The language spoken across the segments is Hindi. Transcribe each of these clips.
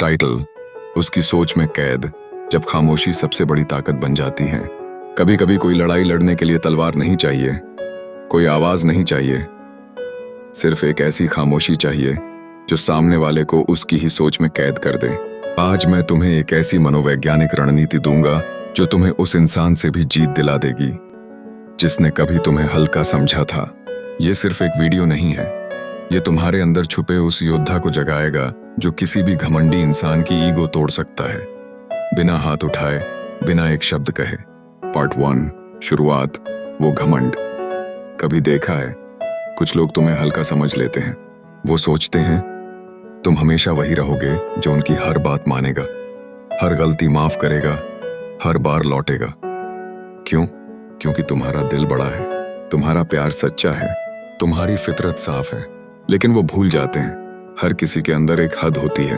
टाइटल, उसकी सोच में कैद, जब खामोशी सबसे बड़ी ताकत बन जाती है। कभी कभी कोई लड़ाई लड़ने के लिए तलवार नहीं चाहिए, कोई आवाज नहीं चाहिए, सिर्फ एक ऐसी खामोशी चाहिए जो सामने वाले को उसकी ही सोच में कैद कर दे। आज मैं तुम्हें एक ऐसी मनोवैज्ञानिक रणनीति दूंगा जो तुम्हें उस इंसान से भी जीत दिला देगी जिसने कभी तुम्हें हल्का समझा था। ये सिर्फ एक वीडियो नहीं है, ये तुम्हारे अंदर छुपे उस योद्धा को जगाएगा जो किसी भी घमंडी इंसान की ईगो तोड़ सकता है, बिना हाथ उठाए, बिना एक शब्द कहे। पार्ट 1, शुरुआत, वो घमंड। कभी देखा है, कुछ लोग तुम्हें हल्का समझ लेते हैं। वो सोचते हैं तुम हमेशा वही रहोगे जो उनकी हर बात मानेगा, हर गलती माफ करेगा, हर बार लौटेगा। क्यों? क्योंकि तुम्हारा दिल बड़ा है, तुम्हारा प्यार सच्चा है, तुम्हारी फितरत साफ है। लेकिन वो भूल जाते हैं हर किसी के अंदर एक हद होती है।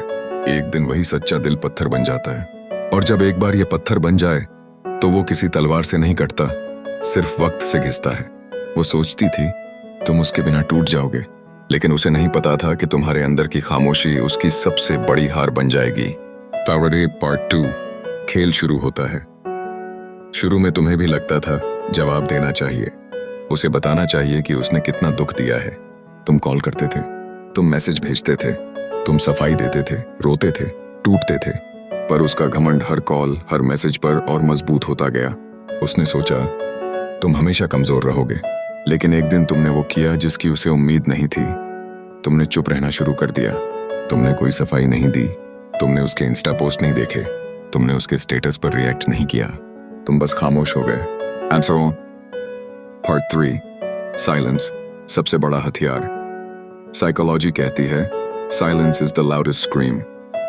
एक दिन वही सच्चा दिल पत्थर बन जाता है, और जब एक बार ये पत्थर बन जाए तो वो किसी तलवार से नहीं कटता, सिर्फ वक्त से घिसता है। वो सोचती थी तुम उसके बिना टूट जाओगे, लेकिन उसे नहीं पता था कि तुम्हारे अंदर की खामोशी उसकी सबसे बड़ी हार बन जाएगी। फेवरेट पार्ट 2, खेल शुरू होता है। शुरू में तुम्हें भी लगता था जवाब देना चाहिए, उसे बताना चाहिए कि उसने कितना दुख दिया है। तुम कॉल करते थे, तुम मैसेज भेजते थे, तुम सफाई देते थे, रोते थे, टूटते थे, पर उसका घमंड हर कॉल, हर मैसेज पर और मजबूत होता गया। उसने सोचा तुम हमेशा कमजोर रहोगे, लेकिन एक दिन तुमने वो किया जिसकी उसे उम्मीद नहीं थी। तुमने चुप रहना शुरू कर दिया। तुमने कोई सफाई नहीं दी, तुमने उसके इंस्टा पोस्ट नहीं देखे, तुमने उसके स्टेटस पर रिएक्ट नहीं किया, तुम बस खामोश हो गए। And so on. Part 3, silence, सबसे बड़ा हथियार। साइकोलॉजी कहती है silence is the loudest scream.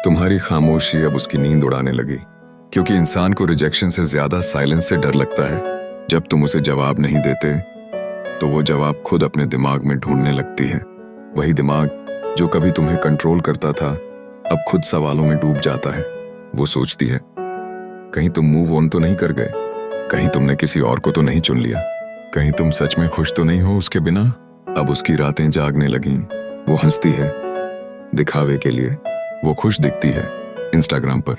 तुम्हारी खामोशी अब उसकी नींद उड़ाने लगी, क्योंकि इंसान को रिजेक्शन से ज्यादा साइलेंस से डर लगता है। जब तुम उसे जवाब नहीं देते तो वो जवाब खुद अपने दिमाग में ढूंढने लगती है। वही दिमाग जो कभी तुम्हें कंट्रोल करता था अब खुद सवालों में डूब जाता है। वो सोचती है कहीं तुम मूव ऑन तो नहीं कर गए, कहीं तुमने किसी और को तो नहीं चुन लिया, कहीं तुम सच में खुश तो नहीं हो उसके बिना। अब उसकी रातें जागने लगीं। वो हंसती है दिखावे के लिए, वो खुश दिखती है इंस्टाग्राम पर,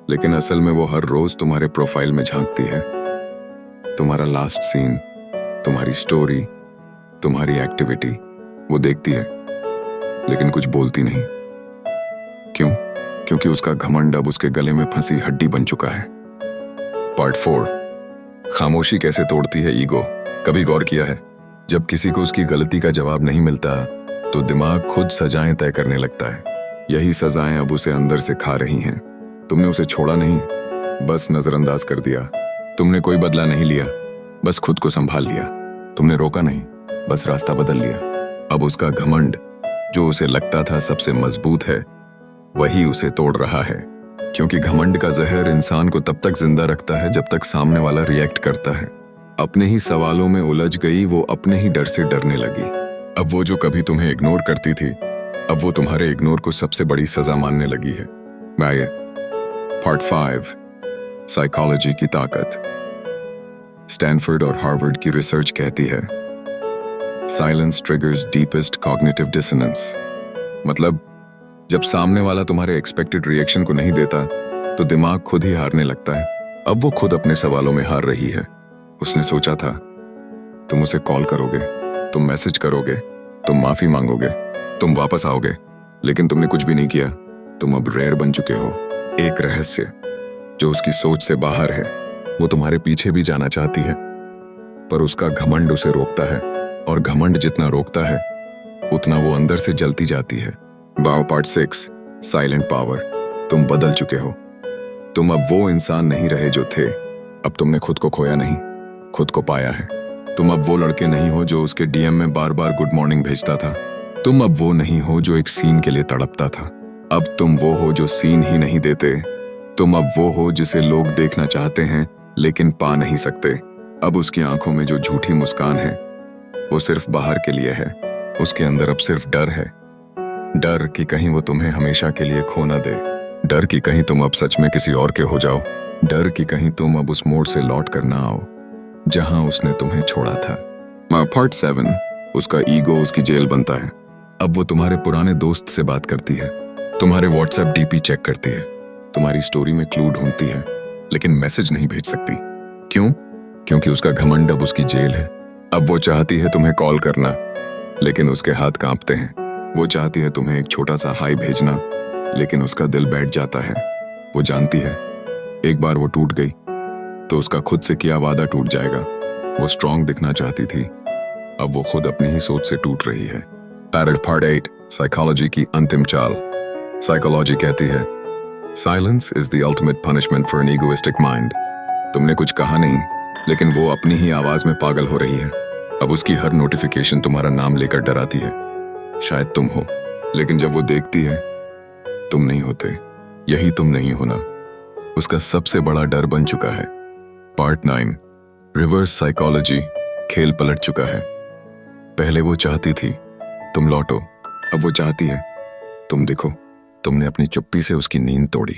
लेकिन असल में वो हर रोज तुम्हारे प्रोफाइल में झांकती है। तुम्हारा लास्ट सीन, तुम्हारी स्टोरी, तुम्हारी एक्टिविटी वो देखती है, लेकिन कुछ बोलती नहीं। क्यों? क्योंकि उसका घमंड अब उसके गले में फंसी हड्डी बन चुका है। पार्ट 4, खामोशी कैसे तोड़ती है ईगो। कभी गौर किया है, जब किसी को उसकी गलती का जवाब नहीं मिलता तो दिमाग खुद सजाएं तय करने लगता है। यही सजाएं अब उसे अंदर से खा रही हैं। तुमने उसे छोड़ा नहीं, बस नजरअंदाज कर दिया। तुमने कोई बदला नहीं लिया, बस खुद को संभाल लिया। तुमने रोका नहीं, बस रास्ता बदल लिया। अब उसका घमंड जो उसे लगता था सबसे मजबूत है, वही उसे तोड़ रहा है। क्योंकि घमंड का जहर इंसान को तब तक जिंदा रखता है जब तक सामने वाला रिएक्ट करता है। अपने ही सवालों में उलझ गई वो अपने ही डर से डरने लगी। अब वो जो कभी तुम्हें इग्नोर करती थी, अब वो तुम्हारे इग्नोर को सबसे बड़ी सजा मानने लगी है। पार्ट 5, साइकोलॉजी की ताकत। स्टैनफोर्ड और हार्वर्ड की रिसर्च कहती है silence triggers deepest cognitive dissonance. मतलब जब सामने वाला तुम्हारे एक्सपेक्टेड रिएक्शन को नहीं देता तो दिमाग खुद ही हारने लगता है। अब वो खुद अपने सवालों में हार रही है। उसने सोचा था तुम उसे कॉल करोगे, तुम मैसेज करोगे, तुम माफी मांगोगे, तुम वापस आओगे, लेकिन तुमने कुछ भी नहीं किया। तुम अब रेयर बन चुके हो। एक रहस्य जो उसकी सोच से बाहर है, वो तुम्हारे पीछे भी जाना चाहती है, पर उसका घमंड उसे रोकता है, और घमंड जितना रोकता है उतना वो अंदर से जलती जाती है। Part 6, silent power. तुम बदल चुके हो। तुम अब वो इंसान नहीं रहे जो थे। अब तुमने खुद को खोया नहीं, खुद को पाया है। तुम अब वो लड़के नहीं हो जो उसके डीएम में बार बार गुड मॉर्निंग भेजता था। तुम अब वो नहीं हो जो एक सीन के लिए तड़पता था। अब तुम वो हो जो सीन ही नहीं देते। तुम अब वो हो जिसे लोग देखना चाहते हैं लेकिन पा नहीं सकते। अब उसकी आंखों में जो झूठी मुस्कान है वो सिर्फ बाहर के लिए है। उसके अंदर अब सिर्फ डर है। डर कि कहीं वो तुम्हें हमेशा के लिए खो न दे। डर कि कहीं तुम अब सच में किसी और के हो जाओ। डर कि कहीं तुम अब उस मोड़ से लौट कर ना आओ जहां उसने तुम्हें छोड़ा था। पार्ट 7, उसका ईगो उसकी जेल बनता है। अब वो तुम्हारे पुराने दोस्त से बात करती है, तुम्हारे व्हाट्सएप डीपी चेक करती है, तुम्हारी स्टोरी में क्लू ढूंढती है, लेकिन मैसेज नहीं भेज सकती। क्यों? क्योंकि उसका घमंड अब उसकी जेल है। अब वो चाहती है तुम्हें कॉल करना, लेकिन उसके हाथ कांपते हैं। वो चाहती है तुम्हें एक छोटा सा हाई भेजना, लेकिन उसका दिल बैठ जाता है। वो जानती है एक बार वो टूट गई तो उसका खुद से किया वादा टूट जाएगा। वो स्ट्रांग दिखना चाहती थी, अब वो खुद अपनी ही सोच से टूट रही है। पार्ट 8, साइकोलॉजी की अंतिम चाल। साइकोलॉजी कहती है silence is the ultimate punishment for an egoistic mind. तुमने कुछ कहा नहीं, लेकिन वो अपनी ही आवाज में पागल हो रही है। अब उसकी हर नोटिफिकेशन तुम्हारा नाम लेकर डराती है। शायद तुम हो, लेकिन जब वो देखती है तुम नहीं होते, यही तुम नहीं होना उसका सबसे बड़ा डर बन चुका है। Part 9, reverse psychology. खेल पलट चुका है। पहले वो चाहती थी तुम लौटो, अब वो चाहती है तुम दिखो। तुमने अपनी चुप्पी से उसकी नींद तोड़ी।